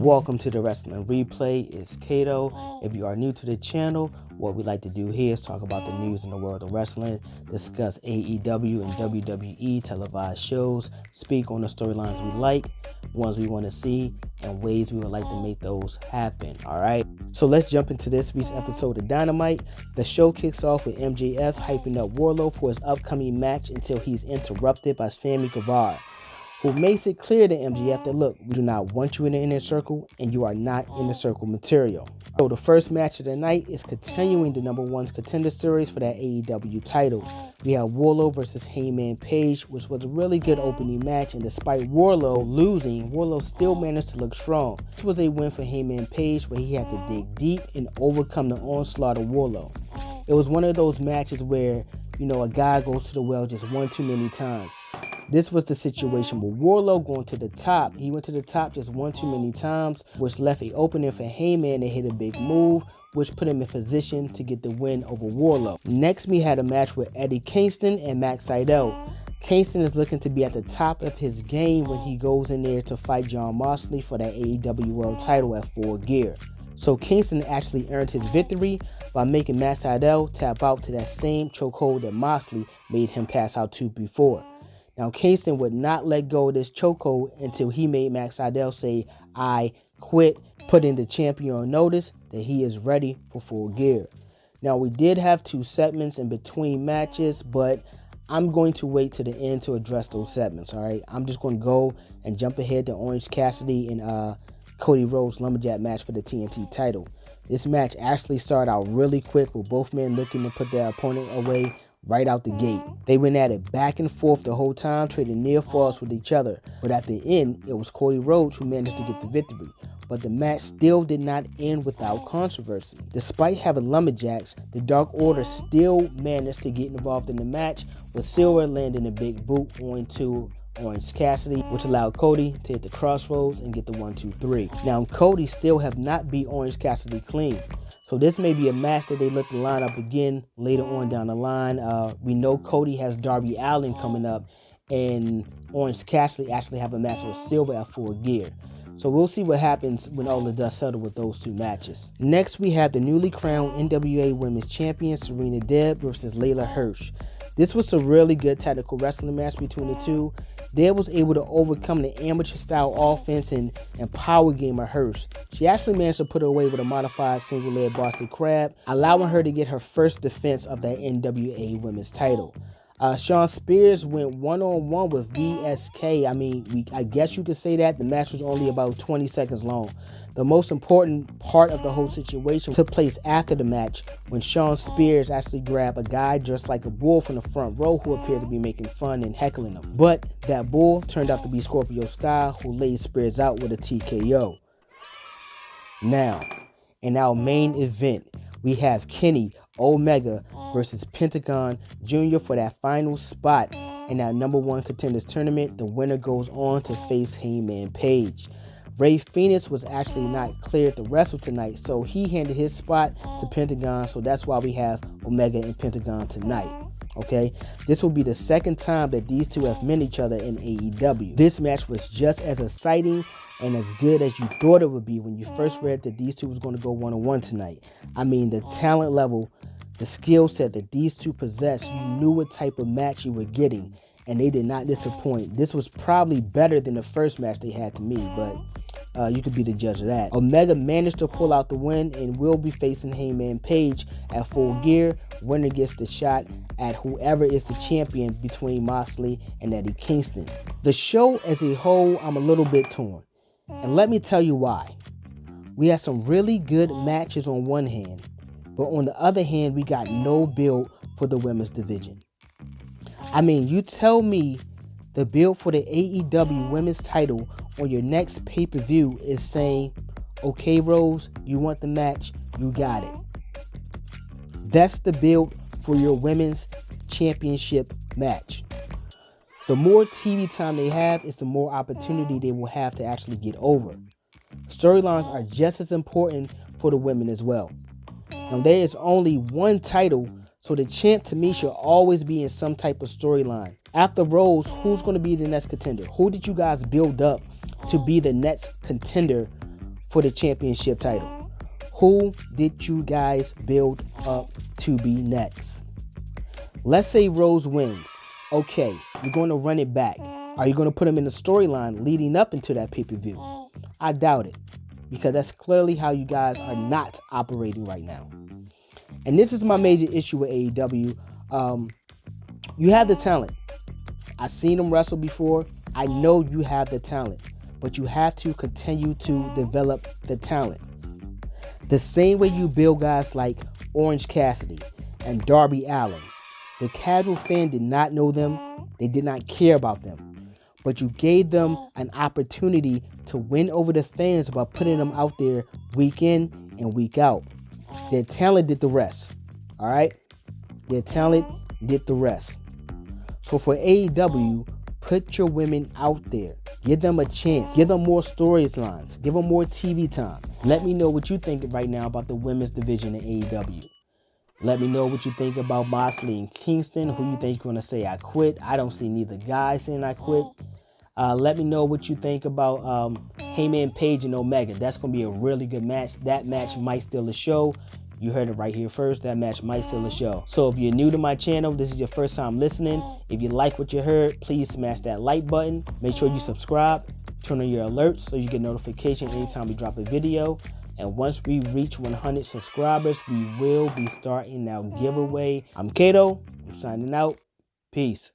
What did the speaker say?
Welcome to the Wrestling Replay. It's Kato. If you are new to the channel, what we like to do here is talk about the news in the world of wrestling, discuss AEW and WWE televised shows, speak on the storylines we like, ones we want to see, and ways we would like to make those happen. Alright, so let's jump into this week's episode of Dynamite. The show kicks off with MJF hyping up Wardlow for his upcoming match until he's interrupted by Sammy Guevara, who makes it clear to MJF that, look, we do not want you in the inner circle and you are not inner circle material. So the first match of the night is continuing the #1 contender series for that AEW title. We have Wardlow versus Hangman Page, which was a really good opening match, and despite Wardlow losing, Wardlow still managed to look strong. This was a win for Hangman Page, where he had to dig deep and overcome the onslaught of Wardlow. It was one of those matches where, a guy goes to the well just one too many times. This was the situation with Wardlow going to the top. He went to the top just one too many times, which left an opening for Heyman to hit a big move, which put him in position to get the win over Wardlow. Next, we had a match with Eddie Kingston and Matt Sydal. Kingston is looking to be at the top of his game when he goes in there to fight Jon Moxley for that AEW World title at Full Gear. So Kingston actually earned his victory by making Matt Sydal tap out to that same chokehold that Moxley made him pass out to before. Now, Kingston would not let go of this chokehold until he made Matt Sydal say, "I quit," putting the champion on notice that he is ready for Full Gear. Now, we did have 2 segments in between matches, but I'm going to wait to the end to address those segments, all right? I'm just going to go and jump ahead to Orange Cassidy and Cody Rhodes Lumberjack match for the TNT title. This match actually started out really quick with both men looking to put their opponent away right out the gate. They went at it back and forth the whole time, trading near falls with each other. But at the end, it was Cody Rhodes who managed to get the victory. But the match still did not end without controversy. Despite having lumberjacks, the Dark Order still managed to get involved in the match, with Silver landing a big boot onto Orange Cassidy, which allowed Cody to hit the crossroads and get the 1-2-3. Now, Cody still have not beat Orange Cassidy clean. So this may be a match that they look to line up again later on down the line. We know Cody has Darby Allin coming up, and Orange Cassidy actually have a match with Silver at Full Gear. So we'll see what happens when all the dust settles with those 2 matches. Next, we have the newly crowned NWA Women's Champion Serena Deeb versus Layla Hirsch. This was a really good tactical wrestling match between the two. Deeb was able to overcome the amateur-style offense and power game of Hirsch. She actually managed to put her away with a modified single-leg Boston Crab, allowing her to get her first defense of that NWA Women's title. Shawn Spears went one-on-one with VSK. I guess you could say that. The match was only about 20 seconds long. The most important part of the whole situation took place after the match, when Shawn Spears actually grabbed a guy dressed like a bull from the front row who appeared to be making fun and heckling him. But that bull turned out to be Scorpio Sky, who laid Spears out with a TKO. Now, in our main event, we have Kenny Omega versus Pentagon Jr. for that final spot in that #1 contenders tournament. The winner goes on to face Hangman Page. Rey Fenix was actually not cleared to wrestle tonight, so he handed his spot to Pentagon, so that's why we have Omega and Pentagon tonight. Okay, this will be the second time that these two have met each other in AEW. This match was just as exciting and as good as you thought it would be when you first read that these two was going to go one-on-one tonight. The talent level, the skill set that these two possess, you knew what type of match you were getting, and they did not disappoint. This was probably better than the first match they had to me, but you could be the judge of that. Omega managed to pull out the win and will be facing Hangman Page at Full Gear. Winner gets the shot at whoever is the champion between Moxley and Eddie Kingston. The show as a whole, I'm a little bit torn. And let me tell you why. We had some really good matches on one hand, but on the other hand, we got no build for the women's division. You tell me the build for the AEW women's title on your next pay-per-view is saying, okay, Rose, you want the match, you got it. That's the build for your women's championship match. The more TV time they have is the more opportunity they will have to actually get over. Storylines are just as important for the women as well. Now, there is only one title, so the champ to me should always be in some type of storyline. After Rose, who's going to be the next contender? Who did you guys build up to be the next contender for the championship title. Who did you guys build up to be next? Let's say Rose wins. Okay, you're going to run it back. Are you going to put him in the storyline leading up into that pay-per-view? I doubt it, because that's clearly how you guys are not operating right now. And this is my major issue with AEW. You have the talent. I've seen them wrestle before. I know you have the talent, but you have to continue to develop the talent. The same way you build guys like Orange Cassidy and Darby Allin. The casual fan did not know them. They did not care about them. But you gave them an opportunity to win over the fans by putting them out there week in and week out. Their talent did the rest. All right? Their talent did the rest. So for AEW, put your women out there. Give them a chance. Give them more storylines. Give them more TV time. Let me know what you think right now about the women's division in AEW. Let me know what you think about Moxley and Kingston. Who you think is going to say I quit? I don't see neither guy saying I quit. Let me know what you think about Heyman Page and Omega. That's going to be a really good match. That match might steal the show. You heard it right here first. That match might steal the show. So if you're new to my channel, this is your first time listening. If you like what you heard, please smash that like button. Make sure you subscribe. Turn on your alerts so you get notification anytime we drop a video. And once we reach 100 subscribers, we will be starting our giveaway. I'm Kato. I'm signing out. Peace.